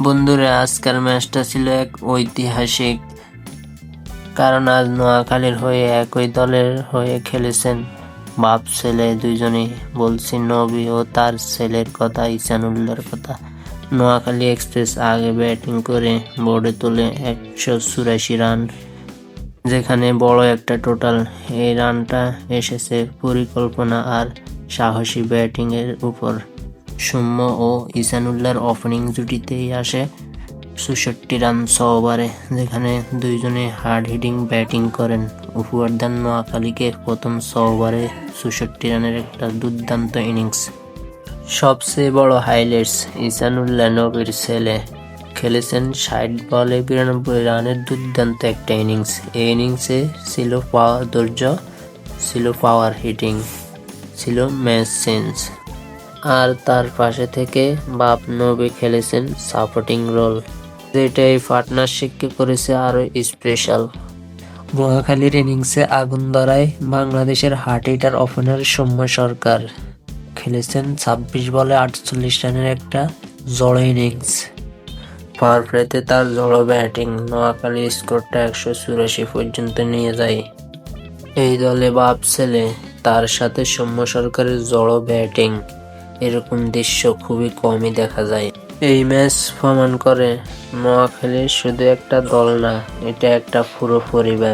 বন্ধুরা, আজকের ম্যাচটা ছিল এক ঐতিহাসিক, কারণ আজ নোয়াখালীর হয়ে একই দলের হয়ে খেলেছেন বাপ ছেলে দুইজনেই। বলছি নবী ও তার ছেলের কথা, ইসানুল্লাহর কথা। নোয়াখালী এক্সপ্রেস আগে ব্যাটিং করে বোর্ডে তোলে 184 রান, যেখানে বড় একটা টোটাল। এই রানটা এসেছে পরিকল্পনা আর সাহসী ব্যাটিংয়ের উপর। সৌম্য ও ইসানুল্লাহর ওপেনিং জুটিতেই আসে 64 রান 6 ওভারে, যেখানে দুইজনে হার্ড হিটিং ব্যাটিং করেন। উপহার দেন নোয়াখালীকে প্রথম 6 ওভারে 64 রানের একটা দুর্দান্ত ইনিংস। সবচেয়ে বড় হাইলাইটস, ইসানুল্লাহ নবীর ছেলে খেলেছেন 60 বলে 92 রানের দুর্দান্ত একটা ইনিংস। এই ইনিংসে ছিল ধৈর্য, ছিল পাওয়ার হিটিং, ছিল ম্যাচ চেঞ্জ। আর তার পাশে থেকে বাপ নবী খেলেছেন সাপোর্টিং রোল, যেটা এই পার্টনারশিপকে করেছে আরো স্পেশাল। নোয়াখালীর ইনিংসে আগুন ধরায় বাংলাদেশের হার্ড হিটার ওপেনার সৌম্য সরকার খেলেছেন 26 বলে 48 রানের একটা জড়ো ইনিংস। পাওয়ার প্লেতে তার জড়ো ব্যাটিং নোয়াখালী স্কোরটা 184 পর্যন্ত নিয়ে যায়। এই দলে বাপ ছেলে, তার সাথে সৌম্য সরকারের জড়ো ব্যাটিং, এরকম দৃশ্য খুবই কমই দেখা যায়। এই ম্যাচ প্রমাণ করে নোয়াখালী শুধু একটা দল না, এটা একটা পুরো পরিবার।